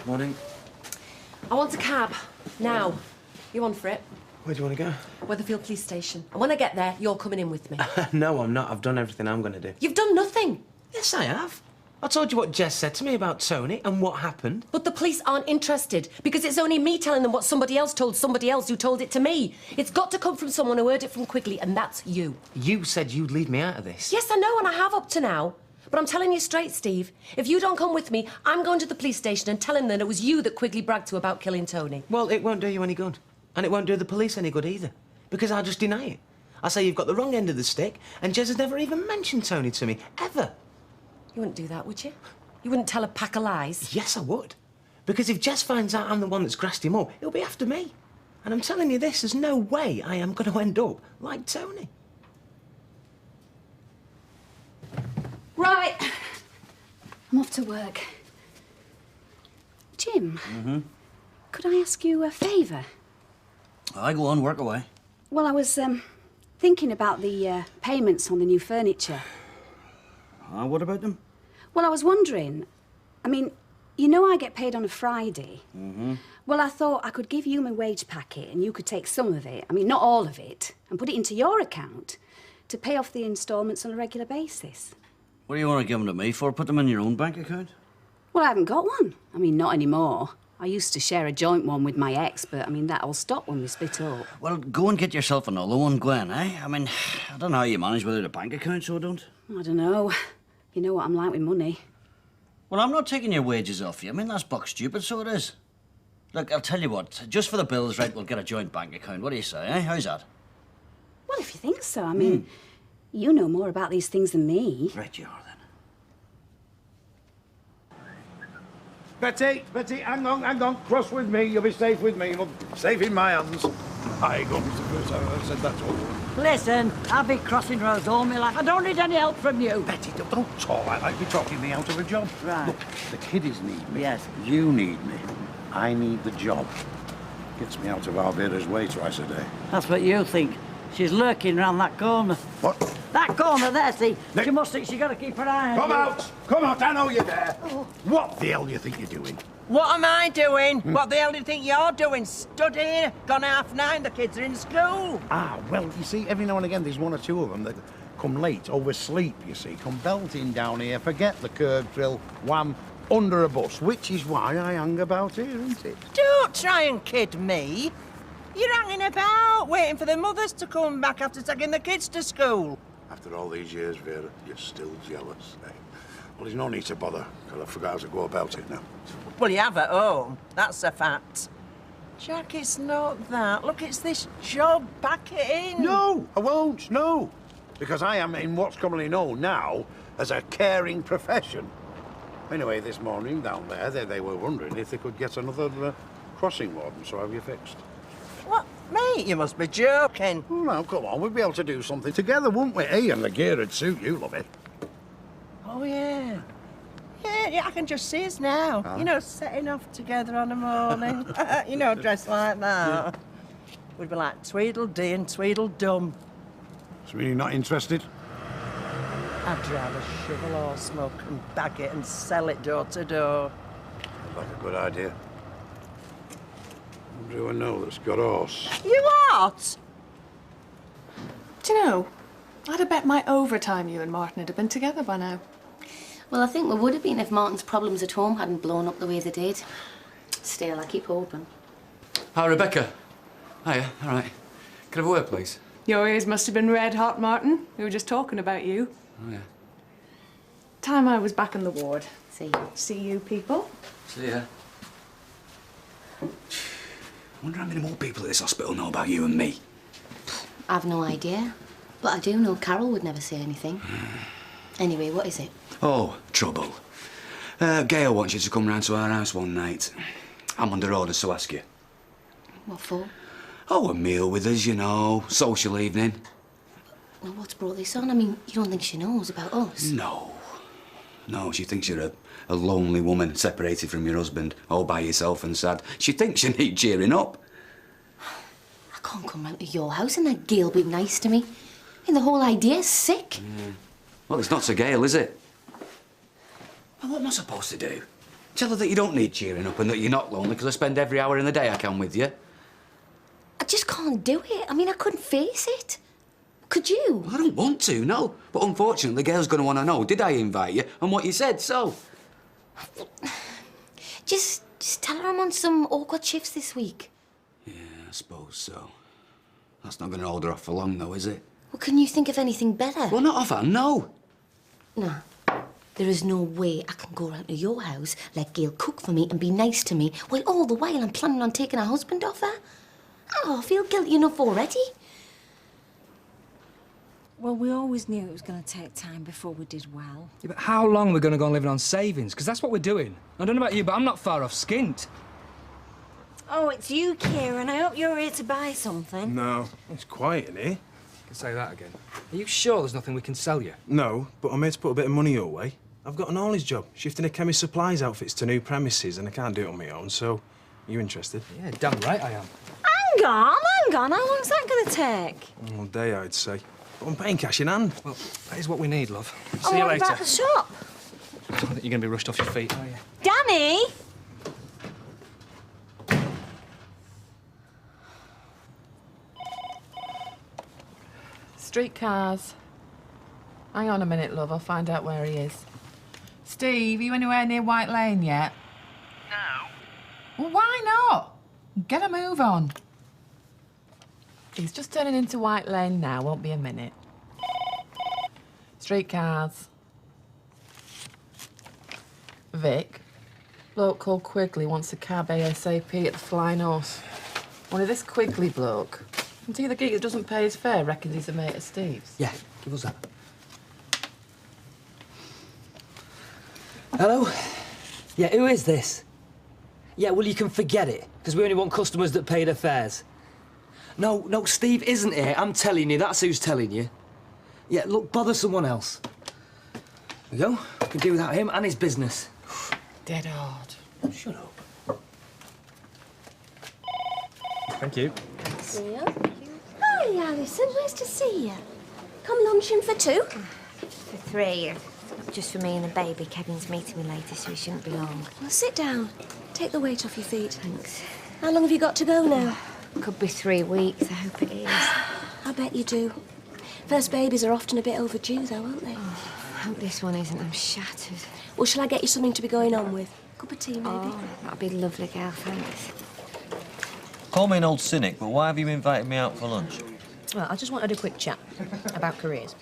Morning. I want a cab. Now. You on for it? Where do you want to go? Weatherfield Police Station. And when I get there, you're coming in with me. No, I'm not. I've done everything I'm going to do. You've done nothing. Yes, I have. I told you what Jess said to me about Tony and what happened. But the police aren't interested because it's only me telling them what somebody else told somebody else who told it to me. It's got to come from someone who heard it from Quigley, and that's you. You said you'd leave me out of this. Yes, I know, and I have up to now. But I'm telling you straight, Steve, if you don't come with me, I'm going to the police station and telling them that it was you that Quigley bragged to about killing Tony. Well, it won't do you any good. And it won't do the police any good either. Because I'll just deny it. I'll say you've got the wrong end of the stick, and Jez has never even mentioned Tony to me, ever. You wouldn't do that, would you? You wouldn't tell a pack of lies? Yes, I would. Because if Jess finds out I'm the one that's grassed him up, it'll be after me. And I'm telling you this, there's no way I am going to end up like Tony. Right. I'm off to work. Jim, could I ask you a favour? I go on, work away. Well, I was thinking about the payments on the new furniture. What about them? Well, I was wondering, I mean, you know I get paid on a Friday. Well, I thought I could give you my wage packet and you could take some of it, I mean, not all of it, and put it into your account to pay off the instalments on a regular basis. What do you want to give them to me for? Put them in your own bank account? Well, I haven't got one. I mean, not anymore. I used to share a joint one with my ex, but, I mean, that all stopped when we split up. Well, go and get yourself another one, Gwen, eh? I mean, I don't know how you manage without a bank account, so I don't. I don't know. You know what I'm like with money. Well, I'm not taking your wages off you. I mean, that's buck stupid, so it is. Look, I'll tell you what, just for the bills, right, we'll get a joint bank account. What do you say, eh? How's that? Well, if you think so, I mean, you know more about these things than me. Right, you are, then. Betty, hang on. Cross with me. You'll be safe with me. You'll be safe in my hands. I go, Mr. First. I said that all. Listen, I'll be crossing roads all my life. I don't need any help from you. Betty, don't talk like you're talking me out of a job. Right. Look, the kiddies need me. Yes. You need me. I need the job. Gets me out of Alvira's way twice a day. That's what you think. She's lurking round that corner. What? That corner there, see? Nick. She must think she's got to keep her eye on Come you. out! Come out! I know you're there. What the hell do you think you're doing? What am I doing? What the hell do you think you're doing? Studying? Gone 9:30, the kids are in school. Ah, well, you see, every now and again there's one or two of them that come late, oversleep, you see, come belting down here, forget the curb drill, wham, under a bus, which is why I hang about here, isn't it? Don't try and kid me. You're hanging about, waiting for the mothers to come back after taking the kids to school. After all these years, Vera, you're still jealous, eh? Well, there's no need to bother, because I forgot how to go about it now. Well, you have at home. That's a fact. Jack, it's not that. Look, it's this job. Pack it in. No, I won't, no. Because I am in what's commonly known now as a caring profession. Anyway, this morning down there, they were wondering if they could get another crossing warden, so have you fixed? What? Mate, you must be joking. Oh, now, come on, we'd be able to do something together, wouldn't we? Eh, and the gear would suit you, love it. Oh, yeah. Yeah, I can just see us now. Huh? You know, setting off together on a morning. You know, dressed like that. We'd be like Tweedledee and Tweedledum. So you're not interested? I'd rather shovel or smoke and bag it and sell it door to door. Like a good idea. Who do I know that's got horse? You what? Do you know, I'd have bet my overtime you and Martin would have been together by now. Well, I think we would have been if Martin's problems at home hadn't blown up the way they did. Still, I keep hoping. Hi, Rebecca. Hiya, all right. Can I have a word, please? Your ears must have been red hot, Martin. We were just talking about you. Oh, yeah. Time I was back in the ward. See you people. See ya. I wonder how many more people at this hospital know about you and me. I've no idea. But I do know Carol would never say anything. Anyway, what is it? Oh, trouble. Gail wants you to come round to our house one night. I'm under orders to ask you. What for? Oh, a meal with us, you know. Social evening. Well, what's brought this on? I mean, you don't think she knows about us? No. No, she thinks you're a lonely woman separated from your husband, all by yourself and sad. She thinks you need cheering up. I can't come round to your house and let Gail be nice to me. I mean, the whole idea's sick. Well, it's not so Gail, is it? Well, what am I supposed to do? Tell her that you don't need cheering up and that you're not lonely because I spend every hour in the day I can with you. I just can't do it. I mean, I couldn't face it. Could you? Well, I don't want to, no. But unfortunately, the girl's going to want to know, did I invite you? And what you said, so. Just tell her I'm on some awkward shifts this week. Yeah, I suppose so. That's not going to hold her off for long, though, is it? Well, can you think of anything better? Well, not offhand, no. No. There is no way I can go round to your house, let Gail cook for me and be nice to me, while all the while I'm planning on taking her husband off her. Oh, I feel guilty enough already. Well, we always knew it was going to take time before we did well. Yeah, but how long are we going to go on living on savings? Because that's what we're doing. I don't know about you, but I'm not far off skint. Oh, it's you, Kieran. I hope you're here to buy something. No, it's quiet in here. You can say that again. Are you sure there's nothing we can sell you? No, but I'm here to put a bit of money your way. I've got an haulage job, shifting a chemist supplies outfits to new premises, and I can't do it on my own, so are you interested? Yeah, damn right I am. Hang on. How long's that going to take? All day, I'd say. But I'm paying cash in hand. Well, that is what we need, love. Oh, See you what later. about the shop? I don't think you're going to be rushed off your feet, are you? Danny! Streetcars. Hang on a minute, love. I'll find out where he is. Steve, are you anywhere near White Lane yet? No. Well, why not? Get a move on. He's just turning into White Lane now. Won't be a minute. Streetcars. Vic. Bloke called Quigley wants a cab ASAP at the Flying Horse. Only this Quigley bloke. And see the geek that doesn't pay his fare reckons he's a mate of Steve's. Yeah, give us that. Hello? Yeah, who is this? Yeah, well, you can forget it, because we only want customers that pay their fares. No, Steve isn't here. I'm telling you, that's who's telling you. Yeah, look, bother someone else. There we go. We can do without him and his business. Dead hard. Shut up. Thank you. Hi, Alison. Nice to see you. Come lunching for two? For three. Just for me and the baby. Kevin's meeting me later, so he shouldn't be long. Well, sit down. Take the weight off your feet. Thanks. How long have you got to go now? Could be 3 weeks. I hope it is. I bet you do. First babies are often a bit overdue, though, aren't they? Oh, I hope this one isn't. I'm shattered. Well, shall I get you something to be going on with? Cup of tea, maybe? Oh, that'd be lovely, girl. Thanks. Call me an old cynic, but why have you invited me out for lunch? Well, I just wanted a quick chat about careers.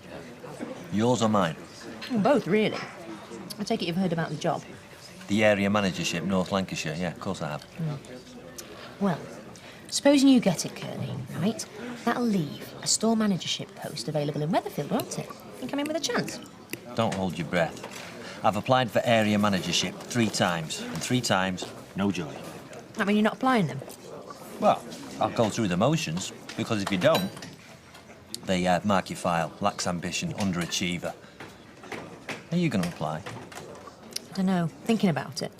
Yours or mine? Well, both, really. I take it you've heard about the job. The area managership, North Lancashire. Yeah, of course I have. Well, supposing you get it, Curly, right? That'll leave a store managership post available in Weatherfield, won't it? Think I'm in with a chance? Don't hold your breath. I've applied for area managership 3 times, and 3 times, no joy. I mean, you're not applying them? Well, I'll go through the motions, because if you don't, they mark your file, lacks ambition, underachiever. Are you going to apply? I don't know. Thinking about it.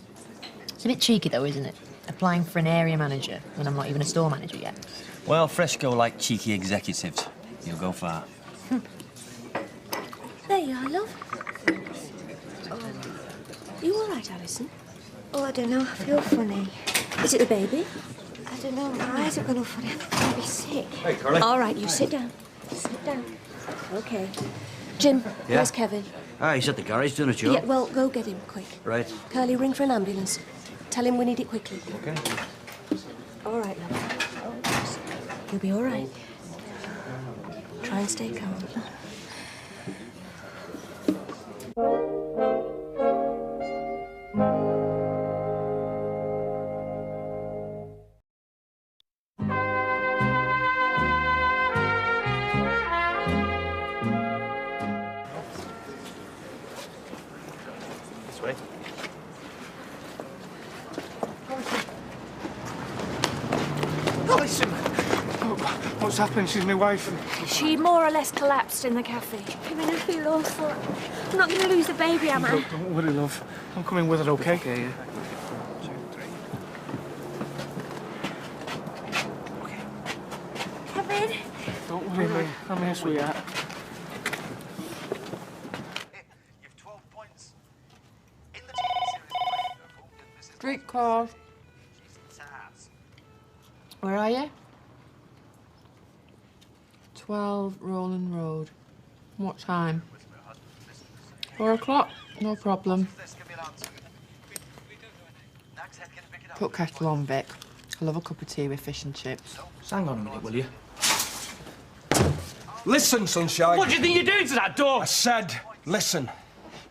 It's a bit cheeky, though, isn't it? Applying for an area manager when I'm not even a store manager yet. Well, Fresco like cheeky executives. You'll go far. There you are, love. You all right, Alison? Oh, I don't know. I feel funny. Is it the baby? I don't know. My eyes are going all funny. I'm going to be sick. Hey, Curly. All right, you sit down. Sit down. OK. Jim, Yeah? where's Kevin? Ah, he's at the garage doing a job. Yeah, well, go get him, quick. Right. Curly, ring for an ambulance. Tell him we need it quickly. OK. All right, love. You'll be all right. Try and stay calm. This way. Alison! What's happened? She's my wife. She more or less collapsed in the cafe. I mean, I feel awful. I'm not going to lose the baby, am I? Don't worry, love. I'm coming with her, OK? Okay, yeah. Kevin? Don't worry, mate. I'm here, sweetheart. You've 12 points. In the TV series, course. Where are you? 12 Roland Road. What time? 4 o'clock? No problem. Put kettle on, Vic. I love a cup of tea with fish and chips. Just hang on a minute, will you? Listen, Sunshine. What do you think you're doing to that door? I said, listen.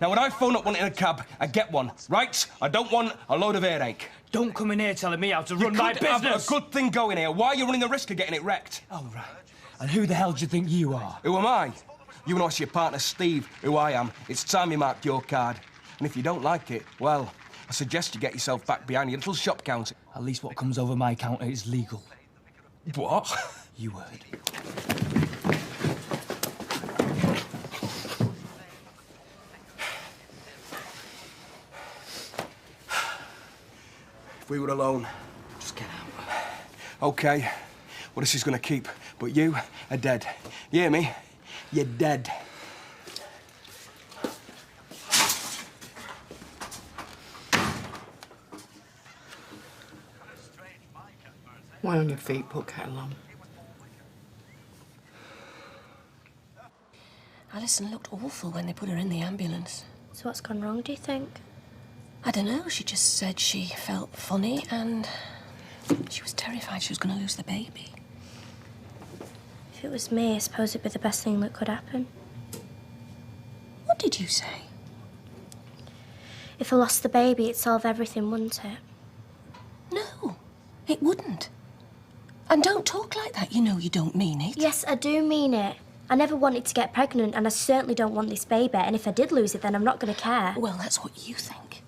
Now, when I phone up wanting a cab, I get one, right? I don't want a load of earache. Don't come in here telling me how to run my business. You have a good thing going here. Why are you running the risk of getting it wrecked? Oh, right. And who the hell do you think you are? Who am I? You and us, your partner, Steve, who I am. It's time you marked your card. And if you don't like it, well, I suggest you get yourself back behind your little shop counter. At least what comes over my counter is legal. What? You heard. If we were alone, just get out. OK. Well, this is gonna keep. But you are dead. You hear me? You're dead. Why on your feet, put kettle on. Alison looked awful when they put her in the ambulance. So what's gone wrong, do you think? I don't know. She just said she felt funny and she was terrified she was going to lose the baby. If it was me, I suppose it'd be the best thing that could happen. What did you say? If I lost the baby, it'd solve everything, wouldn't it? No, it wouldn't. And don't talk like that. You know you don't mean it. Yes, I do mean it. I never wanted to get pregnant, and I certainly don't want this baby. And if I did lose it, then I'm not going to care. Well, that's what you think.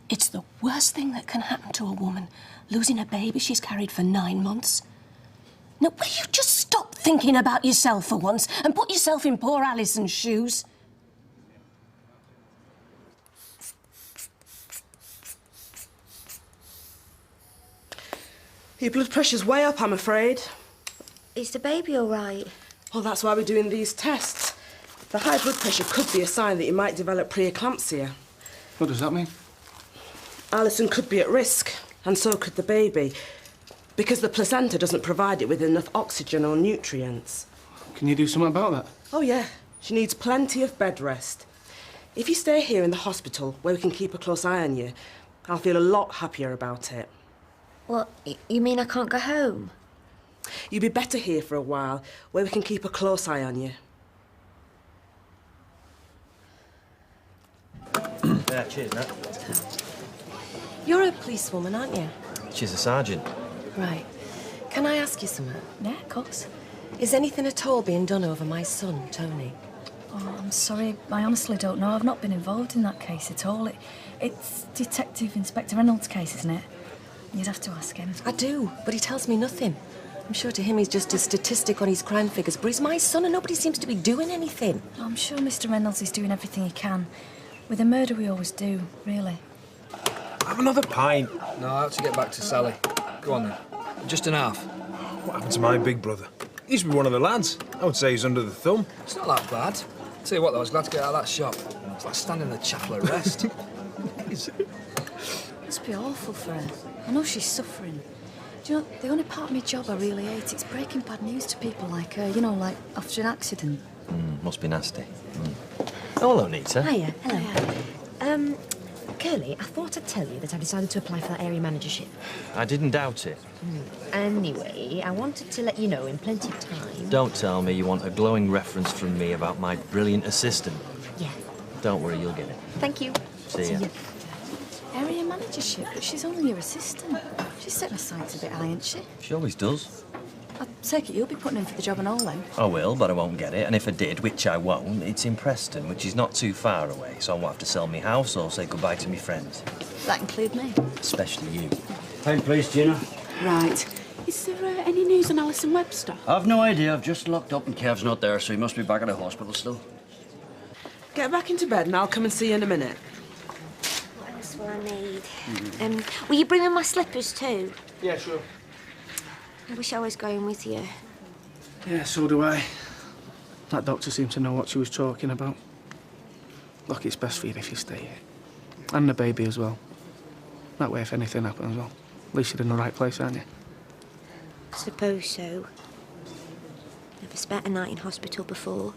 It's the worst thing that can happen to a woman, losing a baby she's carried for 9 months. Now, will you just stop thinking about yourself for once and put yourself in poor Alison's shoes? Your blood pressure's way up, I'm afraid. Is the baby all right? Well, that's why we're doing these tests. The high blood pressure could be a sign that you might develop preeclampsia. What does that mean? Alison could be at risk, and so could the baby, because the placenta doesn't provide it with enough oxygen or nutrients. Can you do something about that? Oh, yeah. She needs plenty of bed rest. If you stay here in the hospital, where we can keep a close eye on you, I'll feel a lot happier about it. What, you mean I can't go home? You'd be better here for a while, where we can keep a close eye on you. Yeah, cheers, Nat. You're a policewoman, aren't you? She's a sergeant. Right. Can I ask you something? Yeah, of course. Is anything at all being done over my son, Tony? Oh, I'm sorry. I honestly don't know. I've not been involved in that case at all. It's Detective Inspector Reynolds' case, isn't it? You'd have to ask him. I do, but he tells me nothing. I'm sure to him he's just a statistic on his crime figures, but he's my son and nobody seems to be doing anything. I'm sure Mr. Reynolds is doing everything he can. With a murder, we always do, really. Have another pint. No, I have to get back to Sally. Go on then. Just an half. What happened to my big brother? He used to be one of the lads. I would say he's under the thumb. It's not that bad. Tell you what, though, I was glad to get out of that shop. It's like standing in the chapel at rest. It must be awful for her. I know she's suffering. Do you know, the only part of my job I really hate is breaking bad news to people like her, you know, like after an accident. Must be nasty. Oh, hello, Nita. Hiya. Hello. Curly, I thought I'd tell you that I decided to apply for that area managership. I didn't doubt it. Anyway, I wanted to let you know in plenty of time. Don't tell me you want a glowing reference from me about my brilliant assistant. Yeah. Don't worry, you'll get it. Thank you. See ya. Area managership, but she's only your assistant. She's setting her sights a bit high, ain't she? She always does. I take it you'll be putting in for the job and all then. I will, but I won't get it. And if I did, which I won't, it's in Preston, which is not too far away, so I won't have to sell my house or say goodbye to my friends. That include me. Especially you. Time, please, Gina. Right. Is there any news on Alison Webster? I've no idea. I've just locked up and Kev's not there, so he must be back at the hospital still. Get back into bed and I'll come and see you in a minute. What else will I need? Will you bring me my slippers too? Yeah, sure. I wish I was going with you. Yeah, so do I. That doctor seemed to know what she was talking about. Look, it's best for you if you stay here. And the baby as well. That way, if anything happens, well, at least you're in the right place, aren't you? I suppose so. Never spent a night in hospital before.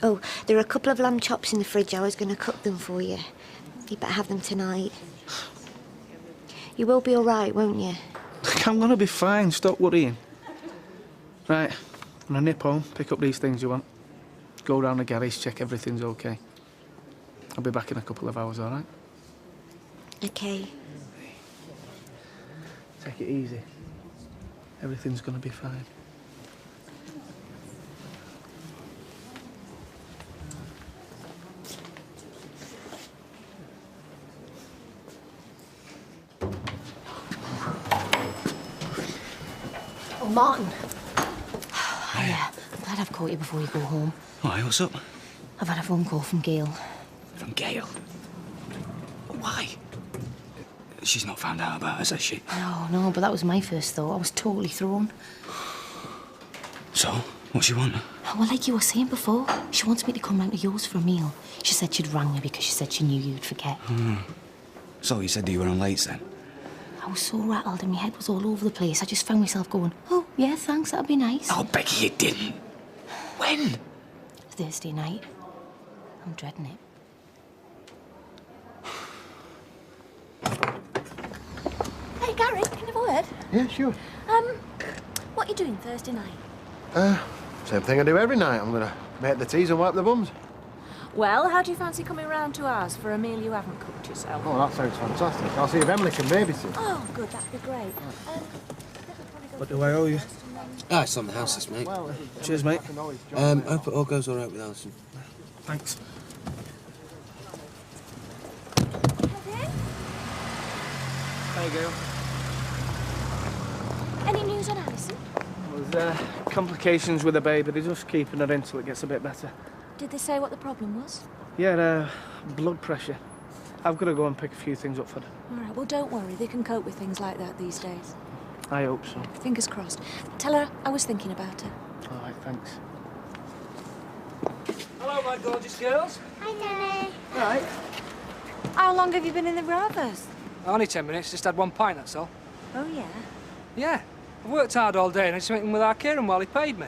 Oh, there are a couple of lamb chops in the fridge. I was going to cook them for you. You better have them tonight. You will be all right, won't you? I'm gonna be fine. Stop worrying. Right, I'm gonna nip home, pick up these things you want. Go round the garage, check everything's okay. I'll be back in a couple of hours, all right? Okay. Take it easy. Everything's gonna be fine. Oh, Martin. Hiya. I'm glad I've caught you before you go home. Why, what's up? I've had a phone call from Gail. From Gail? Why? She's not found out about us, has she? No, but that was my first thought. I was totally thrown. So, what she want? Well, like you were saying before, she wants me to come round to yours for a meal. She said she'd rang you because she said she knew you'd forget. So you said you were on late then? I was so rattled and my head was all over the place. I just found myself going, oh, yeah, thanks, that'd be nice. Oh, Becky, you didn't. When? Thursday night. I'm dreading it. Hey, Gary, can I have a word? Yeah, sure. What are you doing Thursday night? Same thing I do every night. I'm gonna make the teas and wipe the bums. Well, how do you fancy coming round to ours for a meal you haven't cooked yourself? Oh, that sounds fantastic. I'll see if Emily can babysit. Oh, good, that'd be great. What do I owe you? Ah, it's on the houses, mate. Cheers, mate. Hope it all goes all right with Alison. Thanks. There you go. Any news on Alison? There's complications with the baby. They're just keeping her in till it gets a bit better. Did they say what the problem was? Yeah, blood pressure. I've got to go and pick a few things up for her. All right, well, don't worry. They can cope with things like that these days. I hope so. Fingers crossed. Tell her I was thinking about her. All right, thanks. Hello, my gorgeous girls. Hi, Danny. All right. How long have you been in the Rovers? Only 10 minutes, just had one pint, that's all. Oh, yeah? Yeah. I've worked hard all day and I just went in with our Kieran while he paid me.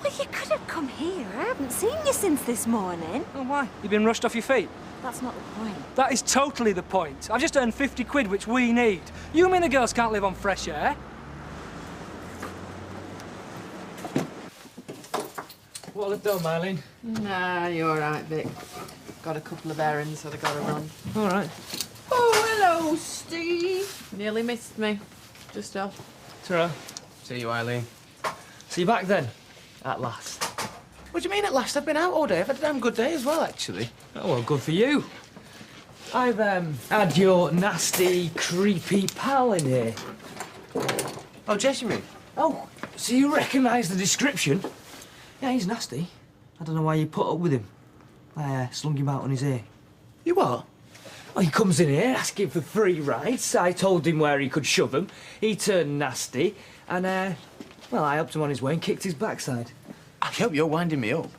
Well, you could have come here. I haven't seen you since this morning. Oh, why? You been rushed off your feet? That's not the point. That is totally the point. I've just earned 50 quid, which we need. You mean the girls can't live on fresh air? What'll it do, Marlene? Nah, you're all right, Vic. Got a couple of errands that I gotta run. All right. Oh, hello, Steve. Nearly missed me. Just off. Ta-ra. See you, Eileen. See you back then. At last. What do you mean at last? I've been out all day. I've had a damn good day as well, actually. Oh, well, good for you. I've had your nasty, creepy pal in here. Oh, Jess, you mean? Oh, so you recognise the description? Yeah, he's nasty. I don't know why you put up with him. I slung him out on his ear. You what? Well, he comes in here asking for free rides. I told him where he could shove them. He turned nasty, and, well, I helped him on his way and kicked his backside. I hope you're winding me up.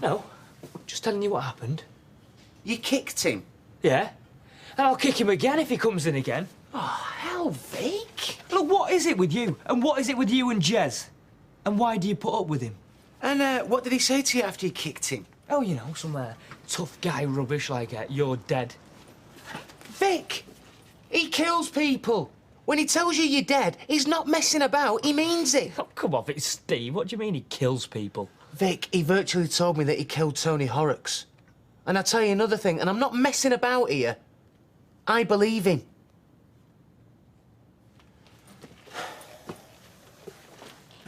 No, just telling you what happened. You kicked him? Yeah. And I'll kick him again if he comes in again. Oh, hell, Vic. Look, what is it with you? And what is it with you and Jez? And why do you put up with him? And, what did he say to you after you kicked him? Oh, you know, some tough guy rubbish like, you're dead. Vic, he kills people. When he tells you you're dead, he's not messing about, he means it. Oh, come off it, Steve. What do you mean he kills people? Vic, he virtually told me that he killed Tony Horrocks. And I'll tell you another thing, and I'm not messing about here. I believe him.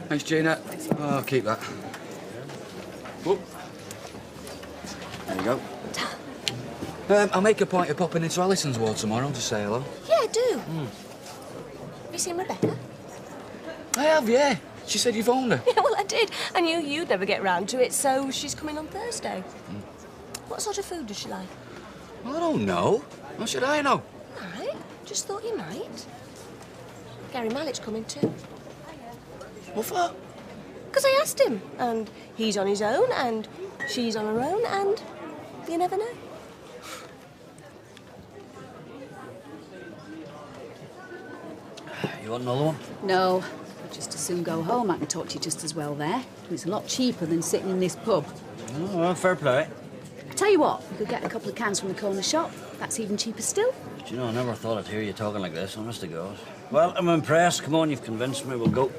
Thanks, Gina. Oh, I'll keep that. Whoop. There you go. I'll make a point of popping into Alison's ward tomorrow to say hello. Yeah, do. Have you seen Rebecca? I have, yeah. She said you phoned her. Yeah, well, I did. I knew you'd never get round to it, so she's coming on Thursday. What sort of food does she like? I don't know. How should I know? All right. Just thought you might. Gary Mallett's coming too. What for? Because I asked him, and he's on his own, and she's on her own, and you never know. You want another one? No, I'd just as soon go home. I can talk to you just as well there. It's a lot cheaper than sitting in this pub. Oh, well, fair play. I tell you what, we could get a couple of cans from the corner shop. That's even cheaper still. But you know, I never thought I'd hear you talking like this, honest to God. Well, I'm impressed. Come on, you've convinced me. We'll go.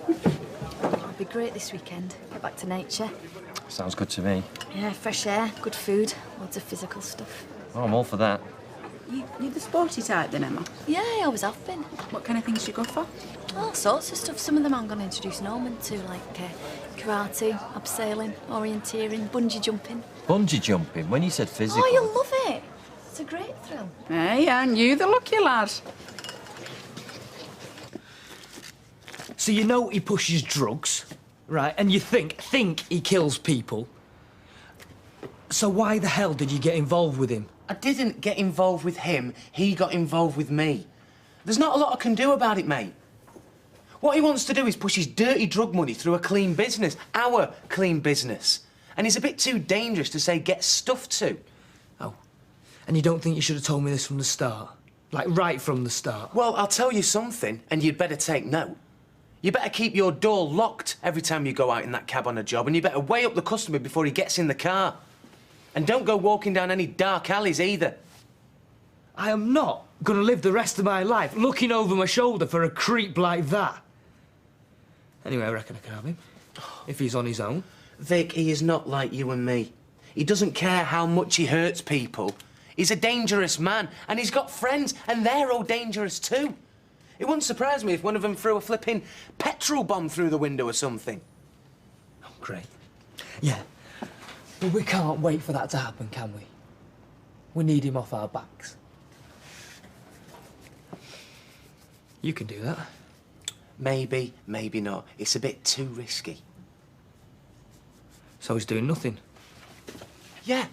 It'll be great this weekend. Get back to nature. Sounds good to me. Yeah, fresh air, good food, loads of physical stuff. Oh, I'm all for that. You're the sporty type then, Emma? Yeah, I always have been. What kind of things do you go for? All sorts of stuff. Some of them I'm going to introduce Norman to, like karate, abseiling, orienteering, bungee jumping. Bungee jumping? When you said physical... Oh, you'll love it. It's a great thrill. Hey, aren't you the lucky lad? So you know he pushes drugs, right? And you think he kills people. So why the hell did you get involved with him? I didn't get involved with him. He got involved with me. There's not a lot I can do about it, mate. What he wants to do is push his dirty drug money through a clean business. Our clean business. And he's a bit too dangerous to say get stuffed to. Oh. And you don't think you should have told me this from the start? Like, right from the start? Well, I'll tell you something, and you'd better take note. You better keep your door locked every time you go out in that cab on a job, and you better weigh up the customer before he gets in the car. And don't go walking down any dark alleys either. I am not going to live the rest of my life looking over my shoulder for a creep like that. Anyway, I reckon I can have him, if he's on his own. Vic, he is not like you and me. He doesn't care how much he hurts people. He's a dangerous man, and he's got friends, and they're all dangerous too. It wouldn't surprise me if one of them threw a flipping petrol bomb through the window or something. Oh, great. Yeah, but we can't wait for that to happen, can we? We need him off our backs. You can do that. Maybe, maybe not. It's a bit too risky. So he's doing nothing? Yeah.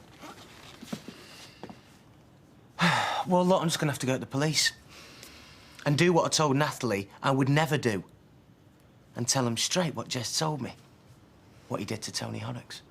Well, look, I'm just going to have to go to the police. And do what I told Natalie I would never do. And tell them straight what Jess told me. What he did to Tony Horrocks.